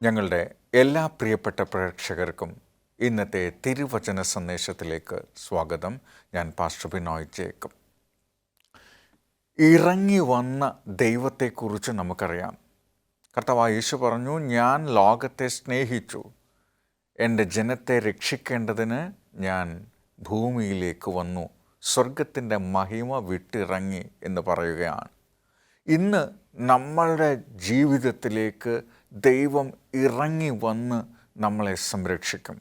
ഞങ്ങളുടെ എല്ലാ പ്രിയപ്പെട്ട പ്രേക്ഷകർക്കും ഇന്നത്തെ തിരുവചന സന്ദേശത്തിലേക്ക് സ്വാഗതം. ഞാൻ പാസ്റ്റർ ബിനോയ് ജേക്കബ്. ഇറങ്ങി വന്ന ദൈവത്തെക്കുറിച്ച് നമുക്കറിയാം. കർത്താവായ യേശു പറഞ്ഞു, ഞാൻ ലോകത്തെ സ്നേഹിച്ചു, എൻ്റെ ജനത്തെ രക്ഷിക്കേണ്ടതിന് ഞാൻ ഭൂമിയിലേക്ക് വന്നു, സ്വർഗത്തിൻ്റെ മഹിമ വിട്ടിറങ്ങി എന്ന് പറയുകയാണ്. ഇന്ന് നമ്മളുടെ ജീവിതത്തിലേക്ക് ദൈവം ഇറങ്ങി വന്ന് നമ്മളെ സംരക്ഷിക്കും.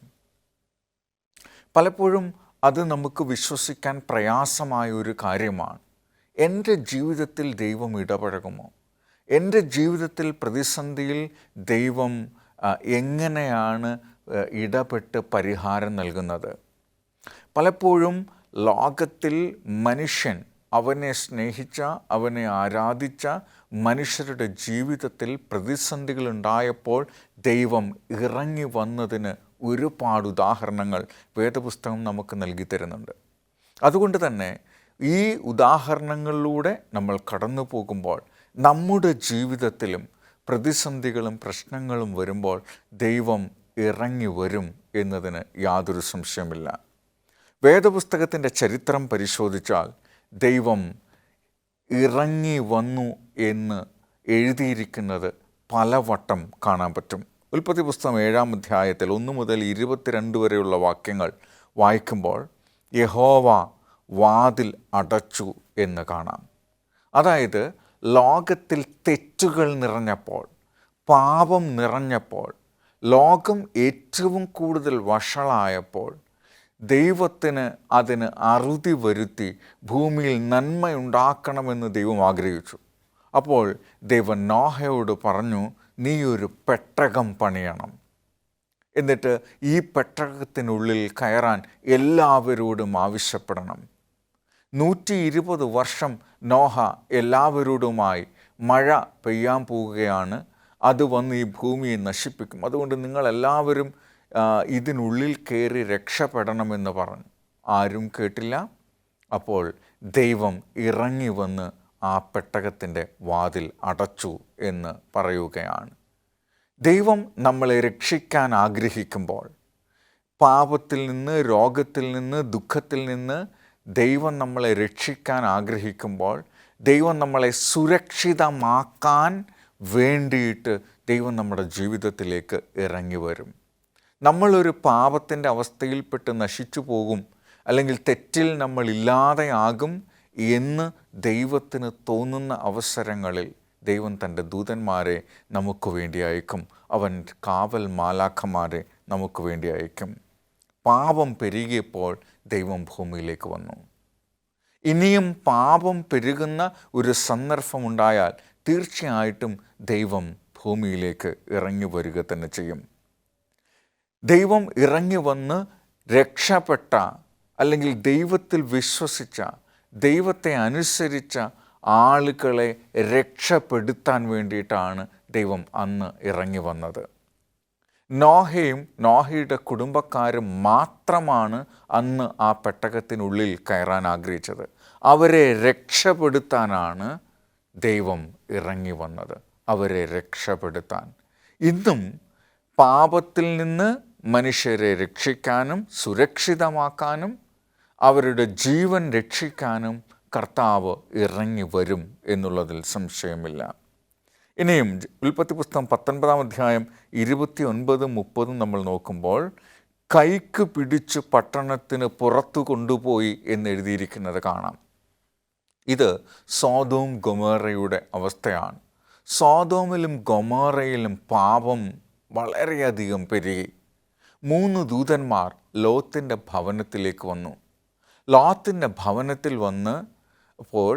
പലപ്പോഴും അത് നമുക്ക് വിശ്വസിക്കാൻ പ്രയാസമായ ഒരു കാര്യമാണ്. എൻ്റെ ജീവിതത്തിൽ ദൈവം ഇടപഴകുമോ? എൻ്റെ ജീവിതത്തിൽ പ്രതിസന്ധിയിൽ ദൈവം എങ്ങനെയാണ് ഇടപെട്ട് പരിഹാരം നൽകുന്നത്? പലപ്പോഴും ലോകത്തിൽ മനുഷ്യൻ അവനെ സ്നേഹിച്ച, അവനെ ആരാധിച്ച മനുഷ്യരുടെ ജീവിതത്തിൽ പ്രതിസന്ധികളുണ്ടായപ്പോൾ ദൈവം ഇറങ്ങി വന്നതിന് ഒരുപാട് ഉദാഹരണങ്ങൾ വേദപുസ്തകം നമുക്ക് നൽകി തരുന്നുണ്ട്. അതുകൊണ്ട് തന്നെ ഈ ഉദാഹരണങ്ങളിലൂടെ നമ്മൾ കടന്നു പോകുമ്പോൾ നമ്മുടെ ജീവിതത്തിലും പ്രതിസന്ധികളും പ്രശ്നങ്ങളും വരുമ്പോൾ ദൈവം ഇറങ്ങി വരും എന്നതിന് യാതൊരു സംശയമില്ല. വേദപുസ്തകത്തിൻ്റെ ചരിത്രം പരിശോധിച്ചാൽ ദൈവം ഇറങ്ങി വന്നു എന്ന് എഴുതിയിരിക്കുന്നത് പലവട്ടം കാണാൻ പറ്റും. ഉൽപ്പത്തി പുസ്തകം 7-ാം അധ്യായത്തിൽ 1 മുതൽ 22 വരെയുള്ള വാക്യങ്ങൾ വായിക്കുമ്പോൾ യഹോവ വാതിൽ അടച്ചു എന്ന് കാണാം. അതായത് ലോകത്തിൽ തെറ്റുകൾ നിറഞ്ഞപ്പോൾ, പാപം നിറഞ്ഞപ്പോൾ, ലോകം ഏറ്റവും കൂടുതൽ വഷളായപ്പോൾ ദൈവത്തിന് അതിന് അറുതി വരുത്തി ഭൂമിയിൽ നന്മയുണ്ടാക്കണമെന്ന് ദൈവം ആഗ്രഹിച്ചു. അപ്പോൾ ദൈവം നോഹയോട് പറഞ്ഞു, നീ ഒരു പെട്ടകം പണിയണം, എന്നിട്ട് ഈ പെട്ടകത്തിനുള്ളിൽ കയറാൻ എല്ലാവരോടും ആവശ്യപ്പെടണം. 120 വർഷം നോഹ എല്ലാവരോടുമായി മഴ പെയ്യാൻ പോവുകയാണ്, അത് വന്ന് ഈ ഭൂമിയെ നശിപ്പിക്കും, അതുകൊണ്ട് നിങ്ങളെല്ലാവരും ഇതിനുള്ളിൽ കയറി രക്ഷപ്പെടണമെന്ന് പറഞ്ഞു. ആരും കേട്ടില്ല. അപ്പോൾ ദൈവം ഇറങ്ങി വന്ന് ആ പെട്ടകത്തിൻ്റെ വാതിൽ അടച്ചു എന്ന് പറയുകയാണ്. ദൈവം നമ്മളെ രക്ഷിക്കാൻ ആഗ്രഹിക്കുമ്പോൾ, പാപത്തിൽ നിന്ന്, രോഗത്തിൽ നിന്ന്, ദുഃഖത്തിൽ നിന്ന് ദൈവം നമ്മളെ രക്ഷിക്കാൻ ആഗ്രഹിക്കുമ്പോൾ, ദൈവം നമ്മളെ സുരക്ഷിതമാക്കാൻ വേണ്ടിയിട്ട് ദൈവം നമ്മുടെ ജീവിതത്തിലേക്ക് ഇറങ്ങി വരും. നമ്മളൊരു പാപത്തിൻ്റെ അവസ്ഥയിൽപ്പെട്ട് നശിച്ചു പോകും, അല്ലെങ്കിൽ തെറ്റിൽ നമ്മൾ ഇല്ലാതെയാകും എന്ന് ദൈവത്തിന് തോന്നുന്ന അവസരങ്ങളിൽ ദൈവം തൻ്റെ ദൂതന്മാരെ നമുക്ക് വേണ്ടി അയക്കും. അവൻ കാവൽ മാലാഖമാരെ നമുക്ക് വേണ്ടി അയക്കും. പാപം പെരുകിയപ്പോൾ ദൈവം ഭൂമിയിലേക്ക് വന്നു. ഇനിയും പാപം പെരുകുന്ന ഒരു സന്ദർഭമുണ്ടായാൽ തീർച്ചയായിട്ടും ദൈവം ഭൂമിയിലേക്ക് ഇറങ്ങി വരിക തന്നെ ചെയ്യും. ദൈവം ഇറങ്ങി വന്ന് രക്ഷപ്പെട്ട, അല്ലെങ്കിൽ ദൈവത്തിൽ വിശ്വസിച്ച, ദൈവത്തെ അനുസരിച്ച ആളുകളെ രക്ഷപ്പെടുത്താൻ വേണ്ടിയിട്ടാണ് ദൈവം അന്ന് ഇറങ്ങി വന്നത്. നോഹയും നോഹയുടെ കുടുംബക്കാരും മാത്രമാണ് അന്ന് ആ പെട്ടകത്തിനുള്ളിൽ കയറാൻ ആഗ്രഹിച്ചത്. അവരെ രക്ഷപ്പെടുത്താനാണ് ദൈവം ഇറങ്ങി വന്നത്, അവരെ രക്ഷപ്പെടുത്താൻ. ഇന്നും പാപത്തിൽ നിന്ന് മനുഷ്യരെ രക്ഷിക്കാനും സുരക്ഷിതമാക്കാനും അവരുടെ ജീവൻ രക്ഷിക്കാനും കർത്താവ് ഇറങ്ങി വരും എന്നുള്ളതിൽ സംശയമില്ല. ഇനിയും ഉൽപ്പത്തി പുസ്തകം 19-ാം അധ്യായം 29-30 നമ്മൾ നോക്കുമ്പോൾ, കൈക്ക് പിടിച്ച് പട്ടണത്തിന് പുറത്തു കൊണ്ടുപോയി എന്നെഴുതിയിരിക്കുന്നത് കാണാം. ഇത് സോദോം ഗൊമോറയുടെ അവസ്ഥയാണ്. സോദോമിലും ഗൊമോറയിലും പാപം വളരെയധികം പെരുകി. 3 ദൂതന്മാർ ലോത്തിൻ്റെ ഭവനത്തിലേക്ക് വന്നു. ലോത്തിൻ്റെ ഭവനത്തിൽ വന്ന് അപ്പോൾ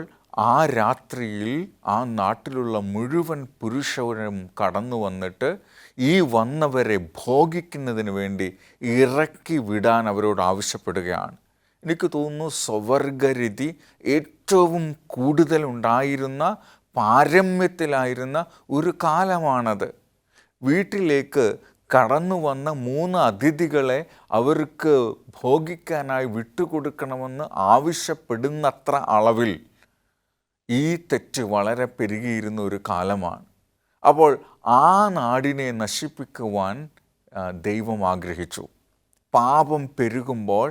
ആ രാത്രിയിൽ ആ നാട്ടിലുള്ള മുഴുവൻ പുരുഷരും കടന്നു വന്നിട്ട് ഈ വന്നവരെ ഭോഗിക്കുന്നതിന് വേണ്ടി ഇറക്കി വിടാൻ അവരോട് ആവശ്യപ്പെടുകയാണ്. എനിക്ക് തോന്നുന്നു സ്വവർഗരീതി ഏറ്റവും കൂടുതലുണ്ടായിരുന്ന, പാരമ്യത്തിലായിരുന്ന ഒരു കാലമാണത്. വീട്ടിലേക്ക് കടന്നു വന്ന 3 അതിഥികളെ അവർക്ക് ഭോഗിക്കാനായി വിട്ടുകൊടുക്കണമെന്ന് ആവശ്യപ്പെടുന്നത്ര അളവിൽ ഈ തെറ്റ് വളരെ പെരുകിയിരുന്ന ഒരു കാലമാണ്. അപ്പോൾ ആ നാടിനെ നശിപ്പിക്കുവാൻ ദൈവം ആഗ്രഹിച്ചു. പാപം പെരുകുമ്പോൾ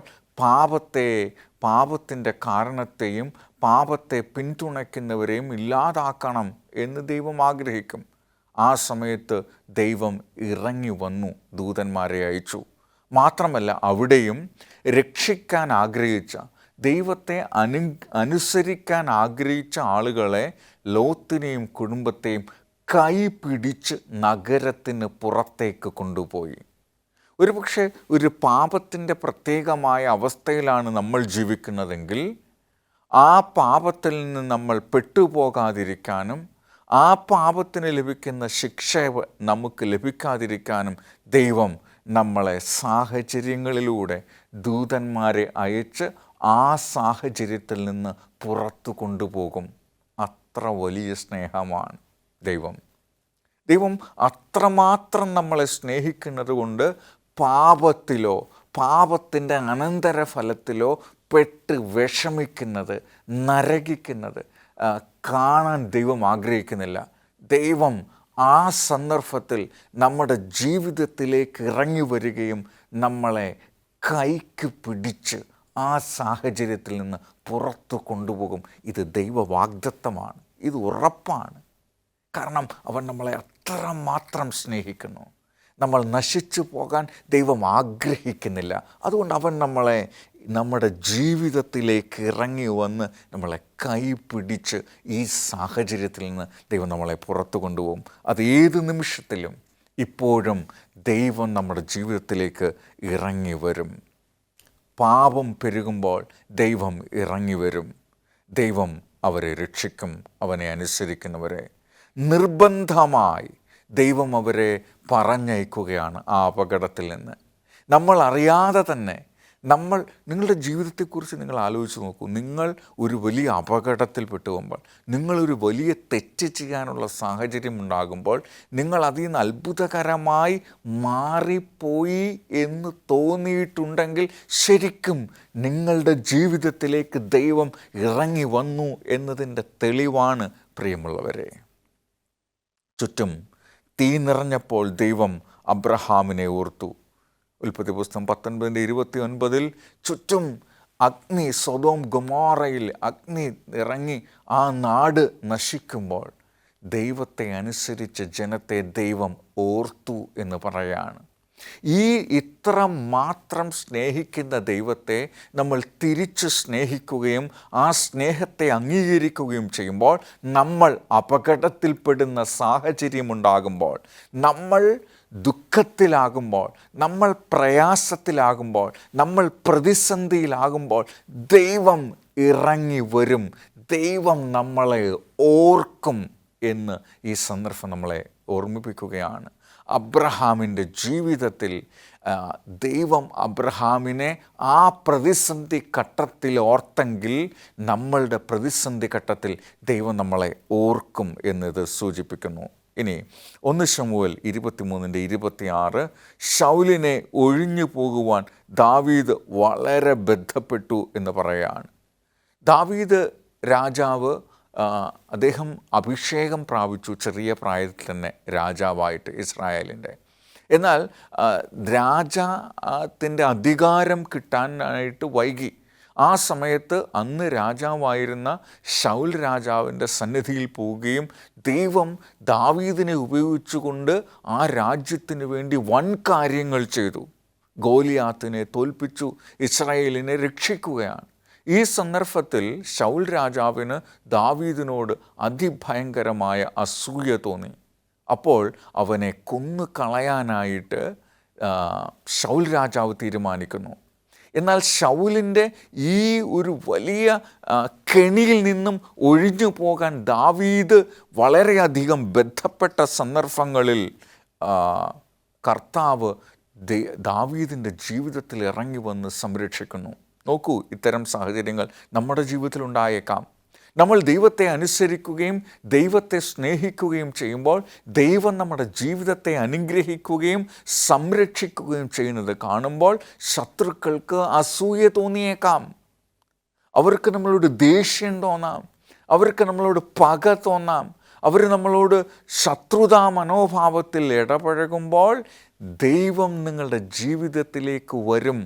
പാപത്തിൻ്റെ കാരണത്തെയും പാപത്തെ പിന്തുണയ്ക്കുന്നവരെയും ഇല്ലാതാക്കണം എന്ന് ദൈവം ആഗ്രഹിക്കും. ആ സമയത്ത് ദൈവം ഇറങ്ങി വന്നു, ദൂതന്മാരെ അയച്ചു. മാത്രമല്ല, അവിടെയും രക്ഷിക്കാൻ ആഗ്രഹിച്ച, ദൈവത്തെ അനുസരിക്കാൻ ആഗ്രഹിച്ച ആളുകളെ, ലോത്തിനെയും കുടുംബത്തെയും കൈ പിടിച്ച് നഗരത്തിന് പുറത്തേക്ക് കൊണ്ടുപോയി. ഒരുപക്ഷെ ഒരു പാപത്തിൻ്റെ പ്രത്യേകമായ അവസ്ഥയിലാണ് നമ്മൾ ജീവിക്കുന്നതെങ്കിൽ ആ പാപത്തിൽ നിന്ന് നമ്മൾ പെട്ടുപോകാതിരിക്കാനും ആ പാപത്തിന് ലഭിക്കുന്ന ശിക്ഷ നമുക്ക് ലഭിക്കാതിരിക്കാനും ദൈവം നമ്മളെ സാഹചര്യങ്ങളിലൂടെ ദൂതന്മാരെ അയച്ച് ആ സാഹചര്യത്തിൽ നിന്ന് പുറത്തു കൊണ്ടുപോകും. അത്ര വലിയ സ്നേഹമാണ് ദൈവം. ദൈവം അത്രമാത്രം നമ്മളെ സ്നേഹിക്കുന്നത് കൊണ്ട് പാപത്തിലോ പാപത്തിൻ്റെ അനന്തരഫലത്തിലോ പെട്ട് വിഷമിക്കുന്നത്, നരകിക്കുന്നത് കാണാൻ ദൈവം ആഗ്രഹിക്കുന്നില്ല. ദൈവം ആ സന്ദർഭത്തിൽ നമ്മുടെ ജീവിതത്തിലേക്ക് ഇറങ്ങി വരികയും നമ്മളെ കൈക്ക് പിടിച്ച് ആ സാഹചര്യത്തിൽ നിന്ന് പുറത്തു കൊണ്ടുപോകും. ഇത് ദൈവവാഗ്ദത്തമാണ്, ഇത് ഉറപ്പാണ്. കാരണം അവൻ നമ്മളെ അത്രമാത്രം സ്നേഹിക്കുന്നു. നമ്മൾ നശിച്ചു പോകാൻ ദൈവം ആഗ്രഹിക്കുന്നില്ല. അതുകൊണ്ട് അവൻ നമ്മളെ നമ്മുടെ ജീവിതത്തിലേക്ക് ഇറങ്ങി വന്ന് നമ്മളെ കൈ പിടിച്ച് ഈ സാഹചര്യത്തിൽ നിന്ന് ദൈവം നമ്മളെ പുറത്തു കൊണ്ടുപോകും. അത് ഏത് നിമിഷത്തിലും ഇപ്പോഴും ദൈവം നമ്മുടെ ജീവിതത്തിലേക്ക് ഇറങ്ങി വരും. പാപം പെരുകുമ്പോൾ ദൈവം ഇറങ്ങി വരും. ദൈവം അവരെ രക്ഷിക്കും, അവനെ അനുസരിക്കുന്നവരെ. നിർബന്ധമായി ദൈവം അവരെ പറഞ്ഞയക്കുകയാണ് ആ അപകടത്തിൽ നിന്ന്. നമ്മൾ അറിയാതെ തന്നെ നിങ്ങളുടെ ജീവിതത്തെക്കുറിച്ച് നിങ്ങൾ ആലോചിച്ച് നോക്കൂ. നിങ്ങൾ ഒരു വലിയ അപകടത്തിൽ പെട്ടുപോകുമ്പോൾ, നിങ്ങളൊരു വലിയ തെറ്റ് ചെയ്യാനുള്ള സാഹചര്യം ഉണ്ടാകുമ്പോൾ, നിങ്ങൾ അതിൽ നിന്ന് അത്ഭുതകരമായി മാറിപ്പോയി എന്ന് തോന്നിയിട്ടുണ്ടെങ്കിൽ ശരിക്കും നിങ്ങളുടെ ജീവിതത്തിലേക്ക് ദൈവം ഇറങ്ങി വന്നു എന്നതിൻ്റെ തെളിവാണ് പ്രിയമുള്ളവരെ. ചുറ്റും തീ നിറഞ്ഞപ്പോൾ ദൈവം അബ്രഹാമിനെ ഓർത്തു. ഉൽപ്പത്തി പുസ്തകം 19:29 ചുറ്റും അഗ്നി, സൊദോം ഗൊമോറയിൽ അഗ്നി ഇറങ്ങി ആ നാട് നശിക്കുമ്പോൾ ദൈവത്തെ അനുസരിച്ച ജനത്തെ ദൈവം ഓർത്തു എന്ന് പറയാണ്. ഇത്ര മാത്രം സ്നേഹിക്കുന്ന ദൈവത്തെ നമ്മൾ തിരിച്ച് സ്നേഹിക്കുകയും ആ സ്നേഹത്തെ അംഗീകരിക്കുകയും ചെയ്യുമ്പോൾ, നമ്മൾ അപകടത്തിൽപ്പെടുന്ന സാഹചര്യമുണ്ടാകുമ്പോൾ, നമ്മൾ ദുഃഖത്തിലാകുമ്പോൾ, നമ്മൾ പ്രയാസത്തിലാകുമ്പോൾ, നമ്മൾ പ്രതിസന്ധിയിലാകുമ്പോൾ ദൈവം ഇറങ്ങി വരും, ദൈവം നമ്മളെ ഓർക്കും എന്ന് ഈ സന്ദർഭം നമ്മളെ ഓർമ്മിപ്പിക്കുകയാണ്. അബ്രഹാമിൻ്റെ ജീവിതത്തിൽ ദൈവം അബ്രഹാമിനെ ആ പ്രതിസന്ധി ഘട്ടത്തിൽ ഓർത്തെങ്കിൽ നമ്മളുടെ പ്രതിസന്ധി ഘട്ടത്തിൽ ദൈവം നമ്മളെ ഓർക്കും എന്നത് സൂചിപ്പിക്കുന്നു. ഇനി 1 ശമൂവേൽ 23:26 ശൗലിനെ ഒഴിഞ്ഞു പോകുവാൻ ദാവീദ് വളരെ ബന്ധപ്പെട്ടു എന്ന് പറയുകയാണ്. ദാവീദ് രാജാവ്, അദ്ദേഹം അഭിഷേകം പ്രാപിച്ചു ചെറിയ പ്രായത്തിൽ തന്നെ രാജാവായിട്ട് ഇസ്രായേലിൻ്റെ. എന്നാൽ രാജാത്തിൻ്റെ അധികാരം കിട്ടാനായിട്ട് വൈകി. ആ സമയത്ത് അന്ന് രാജാവായിരുന്ന ശൗൽ രാജാവിൻ്റെ സന്നിധിയിൽ പോവുകയും ദൈവം ദാവീദിനെ ഉപയോഗിച്ചുകൊണ്ട് ആ രാജ്യത്തിന് വേണ്ടി വൻ കാര്യങ്ങൾ ചെയ്തു. ഗോലിയാത്തിനെ തോൽപ്പിച്ചു, ഇസ്രായേലിനെ രക്ഷിക്കുകയാണ്. ഈ സന്ദർഭത്തിൽ ശൗൽ രാജാവിന് ദാവീദിനോട് അതിഭയങ്കരമായ അസൂയ തോന്നി. അപ്പോൾ അവനെ കൊന്നു കളയാനായിട്ട് ശൗൽ രാജാവ് തീരുമാനിക്കുന്നു. എന്നാൽ ശൗലിൻ്റെ ഈ ഒരു വലിയ കെണിയിൽ നിന്നും ഒഴിഞ്ഞു പോകാൻ ദാവീദ് വളരെയധികം ബന്ധപ്പെട്ട സന്ദർഭങ്ങളിൽ കർത്താവ് ദാവീദിൻ്റെ ജീവിതത്തിൽ ഇറങ്ങി വന്ന് സംരക്ഷിക്കുന്നു. നോക്കൂ, ഇത്തരം സാഹചര്യങ്ങൾ നമ്മുടെ ജീവിതത്തിൽ ഉണ്ടായേക്കാം. നമ്മൾ ദൈവത്തെ അനുസരിക്കുകയും ദൈവത്തെ സ്നേഹിക്കുകയും ചെയ്യുമ്പോൾ ദൈവം നമ്മുടെ ജീവിതത്തെ അനുഗ്രഹിക്കുകയും സംരക്ഷിക്കുകയും ചെയ്യുന്നത് കാണുമ്പോൾ ശത്രുക്കൾക്ക് അസൂയ തോന്നിയേക്കാം. അവർക്ക് നമ്മളോട് ദേഷ്യം തോന്നാം, അവർക്ക് നമ്മളോട് പക തോന്നാം, അവർ നമ്മളോട് ശത്രുതാ മനോഭാവത്തിൽ ഇടപഴകുമ്പോൾ ദൈവം നിങ്ങളുടെ ജീവിതത്തിലേക്ക് വരും.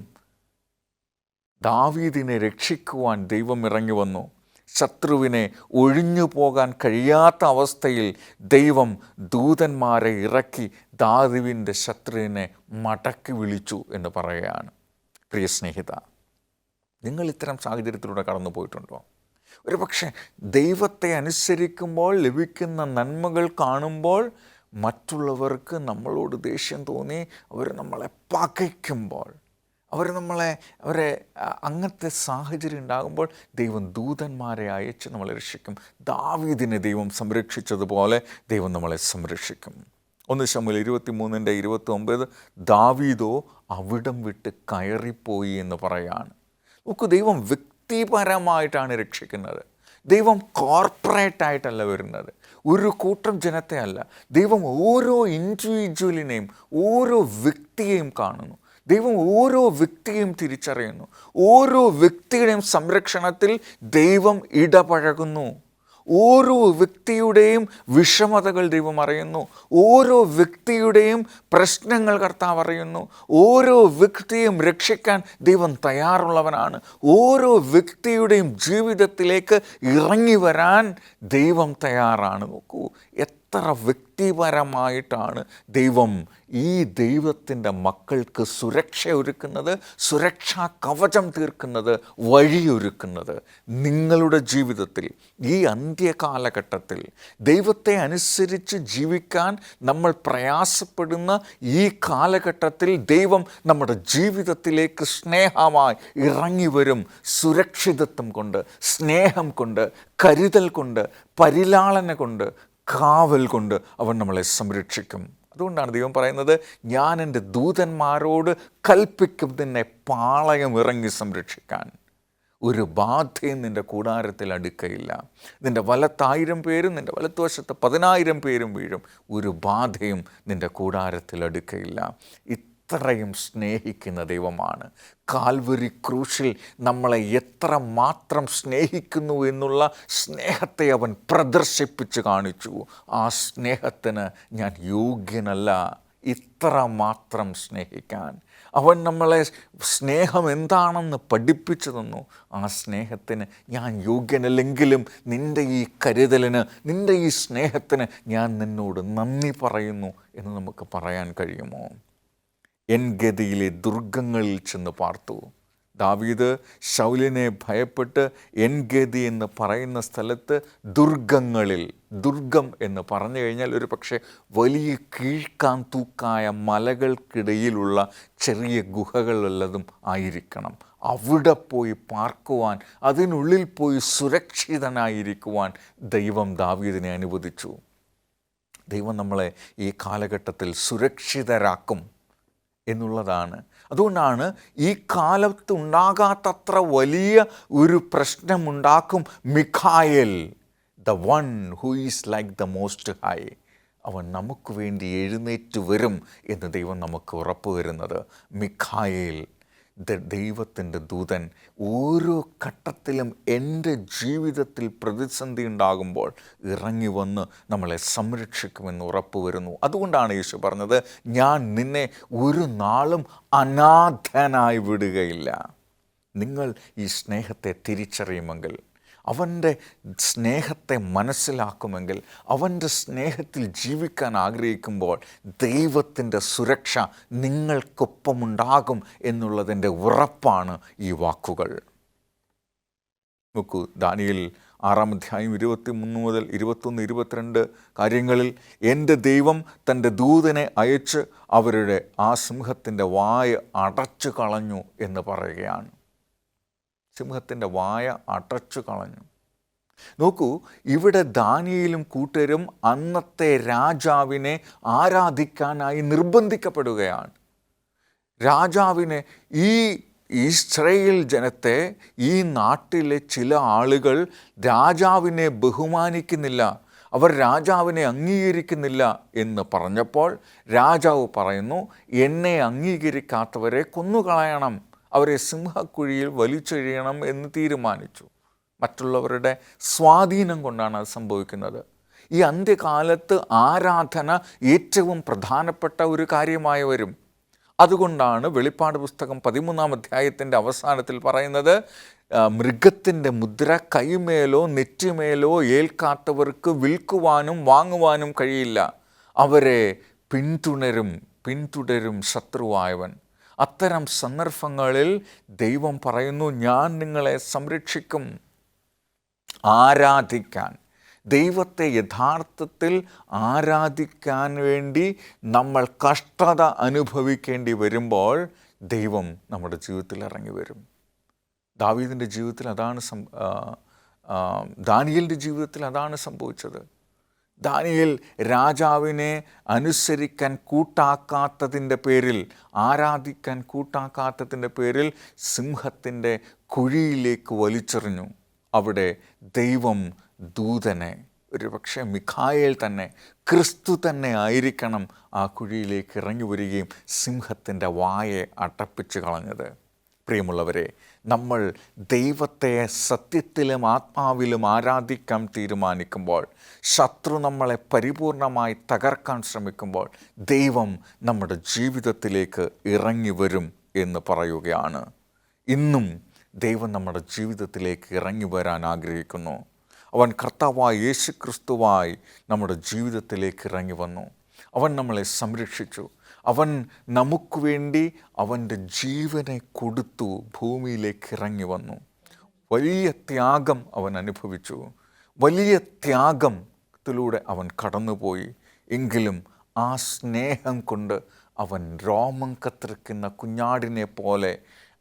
ദാവീദിനെ രക്ഷിക്കുവാൻ ദൈവം ഇറങ്ങി വന്നു. ശത്രുവിനെ ഒഴിഞ്ഞു പോകാൻ കഴിയാത്ത അവസ്ഥയിൽ ദൈവം ദൂതന്മാരെ ഇറക്കി ദാവീദിൻ്റെ ശത്രുവിനെ മടക്കി വിളിച്ചു എന്ന് പറയുകയാണ്. പ്രിയ സ്നേഹിത, നിങ്ങൾ ഇത്തരം സാഹചര്യത്തിലൂടെ കടന്നു പോയിട്ടുണ്ടോ? ഒരു പക്ഷേ ദൈവത്തെ അനുസരിക്കുമ്പോൾ ലഭിക്കുന്ന നന്മകൾ കാണുമ്പോൾ മറ്റുള്ളവർക്ക് നമ്മളോട് ദേഷ്യം തോന്നി അവർ നമ്മളെ പകയ്ക്കുമ്പോൾ, അവരെ അങ്ങനത്തെ സാഹചര്യം ഉണ്ടാകുമ്പോൾ ദൈവം ദൂതന്മാരെ അയച്ച് നമ്മളെ രക്ഷിക്കും. ദാവീദിനെ ദൈവം സംരക്ഷിച്ചതുപോലെ ദൈവം നമ്മളെ സംരക്ഷിക്കും. 1 ശമൂവേൽ 23:29 ദാവീദോ അവിടം വിട്ട് കയറിപ്പോയി എന്ന് പറയാണ്. നമുക്ക് ദൈവം വ്യക്തിപരമായിട്ടാണ് രക്ഷിക്കുന്നത്. ദൈവം കോർപ്പറേറ്റായിട്ടല്ല വരുന്നത്, ഒരു കൂട്ടം ജനത്തെ അല്ല. ദൈവം ഓരോ ഇൻഡിവിജ്വലിനെയും ഓരോ വ്യക്തിയെയും കാണുന്നു. ദൈവം ഓരോ വ്യക്തിയെയും തിരിച്ചറിയുന്നു. ഓരോ വ്യക്തിയുടെയും സംരക്ഷണത്തിൽ ദൈവം ഇടപഴകുന്നു. ഓരോ വ്യക്തിയുടെയും വിഷമതകൾ ദൈവം അറിയുന്നു. ഓരോ വ്യക്തിയുടെയും പ്രശ്നങ്ങൾ കർത്താവ് അറിയുന്നു. ഓരോ വ്യക്തിയെയും രക്ഷിക്കാൻ ദൈവം തയ്യാറുള്ളവനാണ്. ഓരോ വ്യക്തിയുടെയും ജീവിതത്തിലേക്ക് ഇറങ്ങി വരാൻ ദൈവം തയ്യാറാണ്. നോക്കൂ, എത്ര വ്യക്തിപരമായിട്ടാണ് ദൈവം ഈ ദൈവത്തിൻ്റെ മക്കൾക്ക് സുരക്ഷ ഒരുക്കുന്നത്, സുരക്ഷാ കവചം തീർക്കുന്നത്, വഴിയൊരുക്കുന്നത്. നിങ്ങളുടെ ജീവിതത്തിൽ ഈ അന്ത്യകാലഘട്ടത്തിൽ ദൈവത്തെ അനുസരിച്ച് ജീവിക്കാൻ നമ്മൾ പ്രയാസപ്പെടുന്ന ഈ കാലഘട്ടത്തിൽ ദൈവം നമ്മുടെ ജീവിതത്തിലേക്ക് സ്നേഹമായി ഇറങ്ങി വരും. സുരക്ഷിതത്വം കൊണ്ട്, സ്നേഹം കൊണ്ട്, കരുതൽ കൊണ്ട്, പരിലാളന കൊണ്ട്, കാവൽ കൊണ്ട് അവൻ നമ്മളെ സംരക്ഷിക്കും. അതുകൊണ്ടാണ് ദൈവം പറയുന്നത്, ഞാൻ എൻ്റെ ദൂതന്മാരോട് കൽപ്പിക്കും നിന്നെ പാളയം ഇറങ്ങി സംരക്ഷിക്കാൻ. ഒരു ബാധയും നിൻ്റെ കൂടാരത്തിൽ അടുക്കയില്ല. നിൻ്റെ വലത്ത് 1000 പേരും നിൻ്റെ വലത്തുവശത്ത് 10,000 പേരും വീഴും, ഒരു ബാധയും നിൻ്റെ കൂടാരത്തിൽ അടുക്കയില്ല. ഇത്രയും സ്നേഹിക്കുന്ന ദൈവമാണ്. കാൽവരി ക്രൂശിൽ നമ്മളെ എത്ര മാത്രം സ്നേഹിക്കുന്നു എന്നുള്ള സ്നേഹത്തെ അവൻ പ്രദർശിപ്പിച്ച് കാണിച്ചു. ആ സ്നേഹത്തിന് ഞാൻ യോഗ്യനല്ല ഇത്ര മാത്രം സ്നേഹിക്കാൻ. അവൻ നമ്മളെ സ്നേഹം എന്താണെന്ന് പഠിപ്പിച്ചു തന്നു. ആ സ്നേഹത്തിന് ഞാൻ യോഗ്യനല്ലെങ്കിലും നിൻ്റെ ഈ കരുതലിന്, നിൻ്റെ ഈ സ്നേഹത്തിന് ഞാൻ നിന്നോട് നന്ദി പറയുന്നു എന്ന് നമുക്ക് പറയാൻ കഴിയുമോ? എൻഗദിയിലെ ദുർഗങ്ങളിൽ ചെന്ന് പാർത്തു. ദാവീദ് ശൗലിനെ ഭയപ്പെട്ട് എൻഗദി എന്ന് പറയുന്ന സ്ഥലത്ത് ദുർഗങ്ങളിൽ, ദുർഗം എന്ന് പറഞ്ഞു കഴിഞ്ഞാൽ ഒരു പക്ഷേ വലിയ കീഴ്ക്കാൻ തൂക്കായ മലകൾക്കിടയിലുള്ള ചെറിയ ഗുഹകളുള്ളതും ആയിരിക്കണം. അവിടെ പോയി പാർക്കുവാൻ, അതിനുള്ളിൽ പോയി സുരക്ഷിതനായിരിക്കുവാൻ ദൈവം ദാവീദിനെ അനുവദിച്ചു. ദൈവം നമ്മളെ ഈ കാലഘട്ടത്തിൽ സുരക്ഷിതരാക്കും എന്നുള്ളതാണ്. അതുകൊണ്ടാണ് ഈ കാലത്തുണ്ടാകാത്തത്ര വലിയ ഒരു പ്രശ്നമുണ്ടാക്കും Michael, the one who is like the most high. അവൻ നമുക്ക് വേണ്ടി എഴുന്നേറ്റ് വരും എന്ന് ദൈവം നമുക്ക് ഉറപ്പ് വരുന്നത്. മിഖായേൽ, ദൈവത്തിൻ്റെ ദൂതൻ, ഓരോ ഘട്ടത്തിലും എൻ്റെ ജീവിതത്തിൽ പ്രതിസന്ധി ഉണ്ടാകുമ്പോൾ ഇറങ്ങി വന്ന് നമ്മളെ സംരക്ഷിക്കുമെന്ന് ഉറപ്പ് വരുന്നു. അതുകൊണ്ടാണ് യേശു പറഞ്ഞത്, ഞാൻ നിന്നെ ഒരു നാളും അനാഥനായി വിടുകയില്ല. നിങ്ങൾ ഈ സ്നേഹത്തെ തിരിച്ചറിയുമെങ്കിൽ, അവൻ്റെ സ്നേഹത്തെ മനസ്സിലാക്കുമെങ്കിൽ, അവൻ്റെ സ്നേഹത്തിൽ ജീവിക്കാൻ ആഗ്രഹിക്കുമ്പോൾ ദൈവത്തിൻ്റെ സുരക്ഷ നിങ്ങൾക്കൊപ്പമുണ്ടാകും എന്നുള്ളതിൻ്റെ ഉറപ്പാണ് ഈ വാക്കുകൾ. നോക്കൂ, ദാനിയേൽ 6-ാം അധ്യായം 23 മുതൽ 21, 22 കാര്യങ്ങളിൽ എൻ്റെ ദൈവം തൻ്റെ ദൂതനെ അയച്ച് അവരുടെ ആ സിംഹത്തിൻ്റെ വായ അടച്ചു കളഞ്ഞു എന്ന് പറയുകയാണ്. സിംഹത്തിൻ്റെ വായ അടച്ചു കളഞ്ഞു. നോക്കൂ, ഇവിടെ ദാനിയേലും കൂട്ടരും അന്നത്തെ രാജാവിനെ ആരാധിക്കാനായി നിർബന്ധിക്കപ്പെടുകയാണ്. രാജാവിനെ, ഈ ഇസ്രായേൽ ജനത്തെ, ഈ നാട്ടിലെ ചില ആളുകൾ രാജാവിനെ ബഹുമാനിക്കുന്നില്ല, അവർ രാജാവിനെ അംഗീകരിക്കുന്നില്ല എന്ന് പറഞ്ഞപ്പോൾ രാജാവ് പറയുന്നു, എന്നെ അംഗീകരിക്കാത്തവരെ കൊന്നുകളയണം, അവരെ സിംഹക്കുഴിയിൽ വലിച്ചെറിയണം എന്ന് തീരുമാനിച്ചു. മറ്റുള്ളവരുടെ സ്വാധീനം കൊണ്ടാണ് അത് സംഭവിക്കുന്നത്. ഈ അന്ത്യകാലത്ത് ആരാധന ഏറ്റവും പ്രധാനപ്പെട്ട ഒരു കാര്യമായി വരും. അതുകൊണ്ടാണ് വെളിപ്പാട് പുസ്തകം 13-ാം അധ്യായത്തിൻ്റെ അവസാനത്തിൽ പറയുന്നത്, മൃഗത്തിൻ്റെ മുദ്ര കൈമേലോ നെറ്റിമേലോ ഏൽക്കാത്തവർക്ക് വിൽക്കുവാനും വാങ്ങുവാനും കഴിയില്ല. അവരെ പിന്തുടരും ശത്രുവായവൻ. അത്തരം സന്ദർഭങ്ങളിൽ ദൈവം പറയുന്നു, ഞാൻ നിങ്ങളെ സംരക്ഷിക്കും. ആരാധിക്കാൻ, ദൈവത്തെ യഥാർത്ഥത്തിൽ ആരാധിക്കാൻ വേണ്ടി നമ്മൾ കഷ്ടത അനുഭവിക്കേണ്ടി വരുമ്പോൾ ദൈവം നമ്മുടെ ജീവിതത്തിൽ ഇറങ്ങി വരും. ദാവീദിൻ്റെ ജീവിതത്തിൽ അതാണ് ദാനിയേലിൻ്റെ ജീവിതത്തിൽ അതാണ് സംഭവിച്ചത്. ദാനിയേൽ രാജാവിനെ അനുസരിക്കാൻ കൂട്ടാക്കാത്തതിൻ്റെ പേരിൽ, ആരാധിക്കാൻ കൂട്ടാക്കാത്തതിൻ്റെ പേരിൽ സിംഹത്തിൻ്റെ കുഴിയിലേക്ക് വലിച്ചെറിഞ്ഞു. അവിടെ ദൈവം ദൂതനെ, ഒരുപക്ഷെ മിഖായേൽ തന്നെ, ക്രിസ്തു തന്നെ ആയിരിക്കണം ആ കുഴിയിലേക്ക് ഇറങ്ങി വരികയും സിംഹത്തിൻ്റെ വായെ അടപ്പിച്ച് കളഞ്ഞത്. പ്രിയമുള്ളവരെ, നമ്മൾ ദൈവത്തെ സത്യത്തിലും ആത്മാവിലും ആരാധിക്കാൻ തീരുമാനിക്കുമ്പോൾ, ശത്രു നമ്മളെ പരിപൂർണമായി തകർക്കാൻ ശ്രമിക്കുമ്പോൾ ദൈവം നമ്മുടെ ജീവിതത്തിലേക്ക് ഇറങ്ങി വരും എന്ന് പറയുകയാണ്. ഇന്നും ദൈവം നമ്മുടെ ജീവിതത്തിലേക്ക് ഇറങ്ങി വരാൻ ആഗ്രഹിക്കുന്നു. അവൻ കർത്താവായ യേശു ക്രിസ്തുവായി നമ്മുടെ ജീവിതത്തിലേക്ക് ഇറങ്ങി വന്നു. അവൻ നമ്മളെ സംരക്ഷിച്ചു. അവൻ നമുക്ക് വേണ്ടി അവൻ്റെ ജീവനെ കൊടുത്തു ഭൂമിയിലേക്ക് ഇറങ്ങി വന്നു. വലിയ ത്യാഗം അവൻ അനുഭവിച്ചു. വലിയ ത്യാഗത്തിലൂടെ അവൻ കടന്നുപോയി. എങ്കിലും ആ സ്നേഹം കൊണ്ട് അവൻ രോമം കത്തിരിക്കുന്ന കുഞ്ഞാടിനെ പോലെ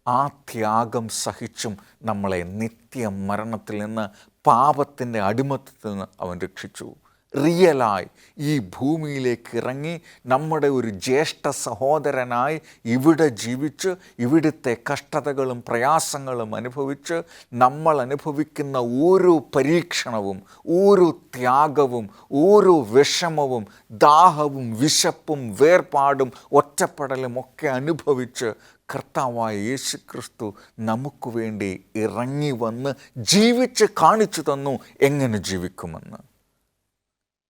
ആ ത്യാഗം സഹിച്ചും നമ്മളെ നിത്യമരണത്തിൽ നിന്ന്, പാപത്തിൻ്റെ അടിമത്തത്തിൽ നിന്ന് അവൻ രക്ഷിച്ചു. റിയലായി ഈ ഭൂമിയിലേക്ക് ഇറങ്ങി നമ്മുടെ ഒരു ജ്യേഷ്ഠ സഹോദരനായി ഇവിടെ ജീവിച്ച്, ഇവിടുത്തെ കഷ്ടതകളും പ്രയാസങ്ങളും അനുഭവിച്ച്, നമ്മൾ അനുഭവിക്കുന്ന ഓരോ പരീക്ഷണവും, ഓരോ ത്യാഗവും, ഓരോ വിഷമവും, ദാഹവും വിശപ്പും വേർപാടും ഒറ്റപ്പെടലും ഒക്കെ അനുഭവിച്ച് കർത്താവായ യേശു ക്രിസ്തു നമുക്ക് വേണ്ടി ഇറങ്ങി വന്ന് ജീവിച്ച് കാണിച്ചു തന്നു എങ്ങനെ ജീവിക്കുമെന്ന്.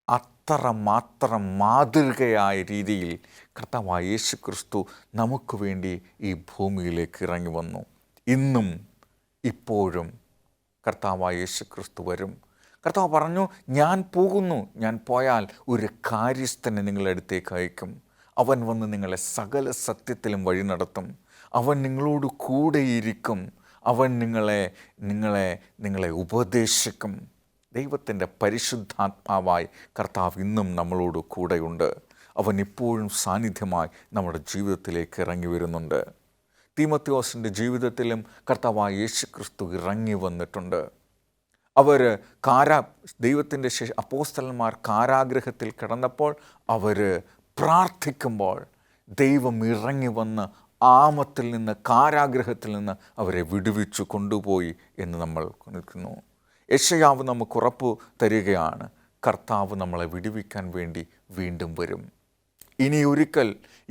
അത്രമാത്രം മാതൃകയായ രീതിയിൽ കർത്താവായ യേശു ക്രിസ്തു നമുക്ക് വേണ്ടി ഈ ഭൂമിയിലേക്ക് ഇറങ്ങി വന്നു. ഇന്നും ഇപ്പോഴും കർത്താവായ യേശു ക്രിസ്തു വരും. കർത്താവ് പറഞ്ഞു, ഞാൻ പോകുന്നു, ഞാൻ പോയാൽ ഒരു കാര്യസ്ഥനെ നിങ്ങളുടെ അടുത്തേക്ക് അയക്കും. അവൻ വന്ന് നിങ്ങളെ സകല സത്യത്തിലും വഴി നടത്തും. അവൻ നിങ്ങളോട് കൂടെയിരിക്കും. അവൻ നിങ്ങളെ ഉപദേശിക്കും. ദൈവത്തിൻ്റെ പരിശുദ്ധാത്മാവായി കർത്താവ് ഇന്നും നമ്മളോട് കൂടെയുണ്ട്. അവൻ ഇപ്പോഴും സാന്നിധ്യമായി നമ്മുടെ ജീവിതത്തിലേക്ക് ഇറങ്ങി വരുന്നുണ്ട്. തീമോഥെയോസിൻ്റെ ജീവിതത്തിലും കർത്താവായ യേശു ക്രിസ്തു ഇറങ്ങി വന്നിട്ടുണ്ട്. അവർ ദൈവത്തിൻ്റെ അപ്പോസ്തലന്മാർ കാരാഗൃഹത്തിൽ കിടന്നപ്പോൾ അവർ പ്രാർത്ഥിക്കുമ്പോൾ ദൈവം ഇറങ്ങി വന്ന് ആമത്തിൽ നിന്ന്, കാരാഗൃഹത്തിൽ നിന്ന് അവരെ വിടുവിച്ചു കൊണ്ടുപോയി എന്ന് നമ്മൾ നിൽക്കുന്നു. യെശയ്യാവ് നമുക്ക് ഉറപ്പ് തരികയാണ്, കർത്താവ് നമ്മളെ വിടുവിക്കാൻ വേണ്ടി വീണ്ടും വരും. ഇനി ഒരിക്കൽ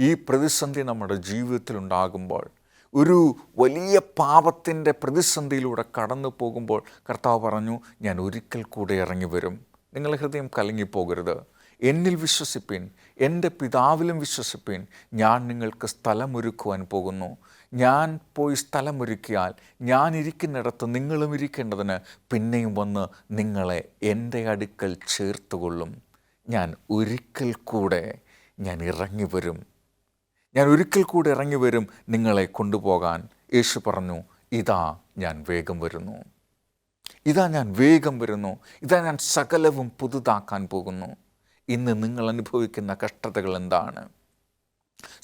ഈ പ്രതിസന്ധി നമ്മുടെ ജീവിതത്തിലുണ്ടാകുമ്പോൾ, ഒരു വലിയ പാപത്തിൻ്റെ പ്രതിസന്ധിയിലൂടെ കടന്നു പോകുമ്പോൾ കർത്താവ് പറഞ്ഞു, ഞാൻ ഒരിക്കൽ കൂടെ ഇറങ്ങി വരും. നിങ്ങളുടെ ഹൃദയം കലങ്ങിപ്പോകരുത്. എന്നിൽ വിശ്വസിപ്പിൻ, എൻ്റെ പിതാവിലും വിശ്വസിപ്പിൻ. ഞാൻ നിങ്ങൾക്ക് സ്ഥലമൊരുക്കുവാൻ പോകുന്നു. ഞാൻ പോയി സ്ഥലമൊരുക്കിയാൽ ഞാൻ ഇരിക്കുന്നിടത്ത് നിങ്ങളും ഇരിക്കേണ്ടതിന് പിന്നെയും വന്ന് നിങ്ങളെ എൻ്റെ അടുക്കൽ ചേർത്തുകൊള്ളും. ഞാൻ ഒരിക്കൽ കൂടെ ഇറങ്ങി വരും. ഞാൻ ഒരിക്കൽ കൂടെ ഇറങ്ങി വരും നിങ്ങളെ കൊണ്ടുപോകാൻ. യേശു പറഞ്ഞു, ഇതാ ഞാൻ വേഗം വരുന്നു. ഇതാ ഞാൻ വേഗം വരുന്നു. ഇതാ ഞാൻ സകലവും പുതുതാക്കാൻ പോകുന്നു. ഇന്ന് നിങ്ങൾ അനുഭവിക്കുന്ന കഷ്ടതകൾ എന്താണ്?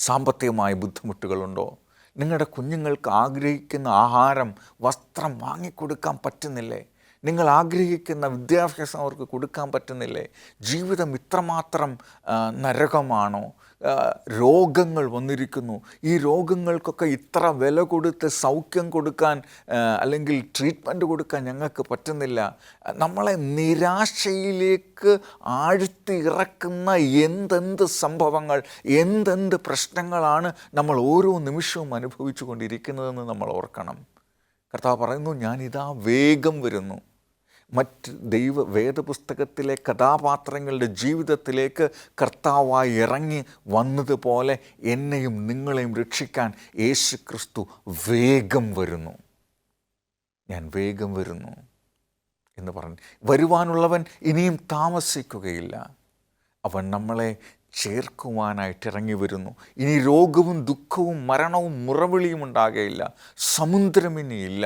സാമ്പത്തികമായ ബുദ്ധിമുട്ടുകളുണ്ടോ? നിങ്ങളുടെ കുഞ്ഞുങ്ങൾക്ക് ആഗ്രഹിക്കുന്ന ആഹാരം, വസ്ത്രം വാങ്ങിക്കൊടുക്കാൻ പറ്റുന്നില്ലേ? നിങ്ങൾ ആഗ്രഹിക്കുന്ന വിദ്യാഭ്യാസം അവർക്ക് കൊടുക്കാൻ പറ്റുന്നില്ലേ? ജീവിതം ഇത്രമാത്രം നരകമാണോ? രോഗങ്ങൾ വന്നിരിക്കുന്നു. ഈ രോഗങ്ങൾക്കൊക്കെ ഇത്ര വില കൊടുത്ത് സൗഖ്യം കൊടുക്കാൻ അല്ലെങ്കിൽ ട്രീറ്റ്മെൻറ്റ് കൊടുക്കാൻ ഞങ്ങൾക്ക് പറ്റുന്നില്ല. നമ്മളെ നിരാശയിലേക്ക് ആഴ്ത്തി ഇറക്കുന്ന എന്തെന്ത് സംഭവങ്ങൾ, എന്തെന്ത് പ്രശ്നങ്ങളാണ് നമ്മൾ ഓരോ നിമിഷവും അനുഭവിച്ചു കൊണ്ടിരിക്കുന്നതെന്ന് നമ്മൾ ഓർക്കണം. കർത്താവ് പറയുന്നു, ഞാനിതാ വേഗം വരുന്നു. മറ്റ് വേദപുസ്തകത്തിലെ കഥാപാത്രങ്ങളുടെ ജീവിതത്തിലേക്ക് കർത്താവായി ഇറങ്ങി വന്നതുപോലെ എന്നെയും നിങ്ങളെയും രക്ഷിക്കാൻ യേശു ക്രിസ്തു വേഗം വരുന്നു. ഞാൻ വേഗം വരുന്നു എന്ന് പറഞ്ഞു. വരുവാനുള്ളവൻ ഇനിയും താമസിക്കുകയില്ല. അവൻ നമ്മളെ ചേർക്കുവാനായിട്ട് ഇറങ്ങി വരുന്നു. ഇനി രോഗവും ദുഃഖവും മരണവും മുറവിളിയും ഉണ്ടാകുകയില്ല. സമുദ്രം ഇനിയില്ല.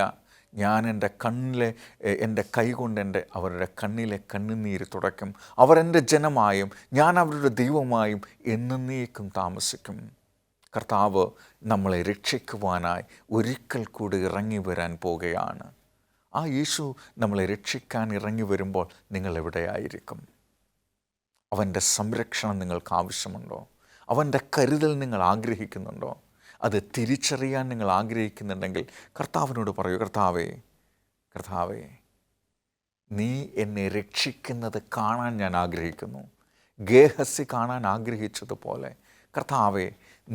ഞാൻ എൻ്റെ കൈകൊണ്ട് അവരുടെ കണ്ണിലെ കണ്ണുനീര് തുടയ്ക്കും. അവർ എൻ്റെ ജനമായും ഞാൻ അവരുടെ ദൈവമായും എന്നേക്കും താമസിക്കും. കർത്താവ് നമ്മളെ രക്ഷിക്കുവാനായി ഒരിക്കൽ കൂടി ഇറങ്ങി വരാൻ പോകുകയാണ്. ആ യേശു നമ്മളെ രക്ഷിക്കാൻ ഇറങ്ങി വരുമ്പോൾ നിങ്ങൾ എവിടെയായിരിക്കും? അവൻ്റെ സംരക്ഷണം നിങ്ങൾക്ക് ആവശ്യമുണ്ടോ? അവൻ്റെ കരുതൽ നിങ്ങൾ ആഗ്രഹിക്കുന്നുണ്ടോ? അത് തിരിച്ചറിയാൻ നിങ്ങൾ ആഗ്രഹിക്കുന്നുണ്ടെങ്കിൽ കർത്താവിനോട് പറയൂ, കർത്താവേ, നീ എന്നെ രക്ഷിക്കുന്നത് കാണാൻ ഞാൻ ആഗ്രഹിക്കുന്നു. ഗേഹസി കാണാൻ ആഗ്രഹിച്ചതുപോലെ കർത്താവേ,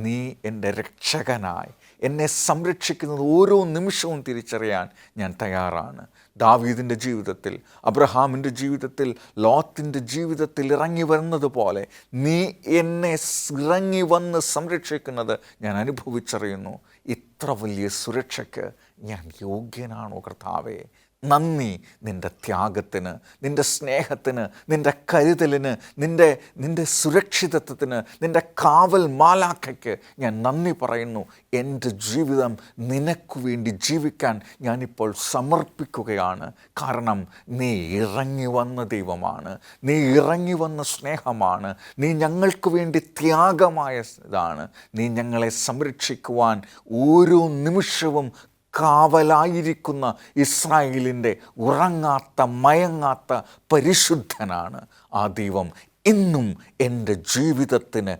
നീ എൻ്റെ രക്ഷകനായി എന്നെ സംരക്ഷിക്കുന്നത് ഓരോ നിമിഷവും തിരിച്ചറിയാൻ ഞാൻ തയ്യാറാണ്. ദാവീദിൻ്റെ ജീവിതത്തിൽ, അബ്രഹാമിൻ്റെ ജീവിതത്തിൽ, ലോത്തിൻ്റെ ജീവിതത്തിൽ ഇറങ്ങി വരുന്നതുപോലെ നീ എന്നെ ഇറങ്ങി വന്ന് സംരക്ഷിക്കുന്നത് ഞാൻ അനുഭവിച്ചറിയുന്നു. ഇത്ര വലിയ സുരക്ഷയ്ക്ക് ഞാൻ യോഗ്യനാണോ കർത്താവേ? നന്ദി നിൻ്റെ ത്യാഗത്തിന്, നിൻ്റെ സ്നേഹത്തിന്, നിൻ്റെ കരുതലിന്, നിൻ്റെ സുരക്ഷിതത്വത്തിന്, നിൻ്റെ കാവൽ മാലാഖയ്ക്ക് ഞാൻ നന്ദി പറയുന്നു. എൻ്റെ ജീവിതം നിനക്ക് വേണ്ടി ജീവിക്കാൻ ഞാനിപ്പോൾ സമർപ്പിക്കുകയാണ്. കാരണം നീ ഇറങ്ങി വന്ന ദൈവമാണ്, നീ ഇറങ്ങി വന്ന സ്നേഹമാണ്, നീ ഞങ്ങൾക്ക് വേണ്ടി ത്യാഗമായതാണ്. നീ ഞങ്ങളെ സംരക്ഷിക്കുവാൻ ഓരോ നിമിഷവും കാവലായിരിക്കുന്ന ഇസ്രായേലിൻ്റെ ഉറങ്ങാത്ത മയങ്ങാത്ത പരിശുദ്ധനാണ് ആ ദൈവം. ഇന്നും എൻ്റെ ജീവിതത്തിന്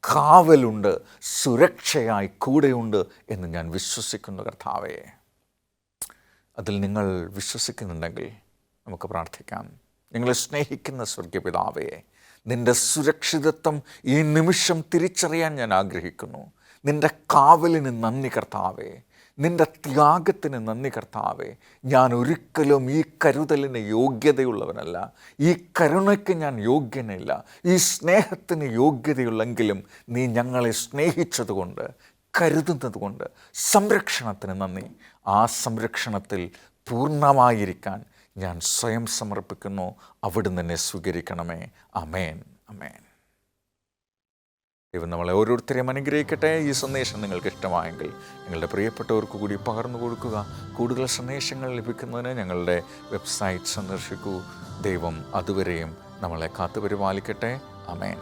കാവലുണ്ട്, സുരക്ഷയായി കൂടെയുണ്ട് എന്ന് ഞാൻ വിശ്വസിക്കുന്നു കർത്താവേ. അതിൽ നിങ്ങൾ വിശ്വസിക്കുന്നുണ്ടെങ്കിൽ നമുക്ക് പ്രാർത്ഥിക്കാം. നിങ്ങളെ സ്നേഹിക്കുന്ന സ്വർഗപിതാവേ, നിൻ്റെ സുരക്ഷിതത്വം ഈ നിമിഷം തിരിച്ചറിയാൻ ഞാൻ ആഗ്രഹിക്കുന്നു. നിൻ്റെ കാവലിന് നന്ദി കർത്താവേ, നിൻ്റെ ത്യാഗത്തിന് നന്ദി കർത്താവേ. ഞാൻ ഒരിക്കലും ഈ കരുതലിന് യോഗ്യതയുള്ളവനല്ല, ഈ കരുണയ്ക്ക് ഞാൻ യോഗ്യനല്ല, ഈ സ്നേഹത്തിന് യോഗ്യതയുള്ളെങ്കിലും നീ ഞങ്ങളെ സ്നേഹിച്ചതുകൊണ്ട്, കരുതുന്നതുകൊണ്ട് സംരക്ഷണത്തിന് നന്ദി. ആ സംരക്ഷണത്തിൽ പൂർണ്ണമായിരിക്കാൻ ഞാൻ സ്വയം സമർപ്പിക്കുന്നു. അവിടുന്ന് എന്നെ സ്വീകരിക്കണമേ. ആമേൻ, ആമേൻ. ദൈവം നമ്മളെ ഓരോരുത്തരെയും അനുഗ്രഹിക്കട്ടെ. ഈ സന്ദേശം നിങ്ങൾക്ക് ഇഷ്ടമായെങ്കിൽ നിങ്ങളുടെ പ്രിയപ്പെട്ടവർക്ക് കൂടി പകർന്നു കൊടുക്കുക. കൂടുതൽ സന്ദേശങ്ങൾ ലഭിക്കുന്നതിന് ഞങ്ങളുടെ വെബ്സൈറ്റ് സന്ദർശിക്കൂ. ദൈവം അതുവരെയും നമ്മളെ കാത്തുപരിപാലിക്കട്ടെ. ആമേൻ.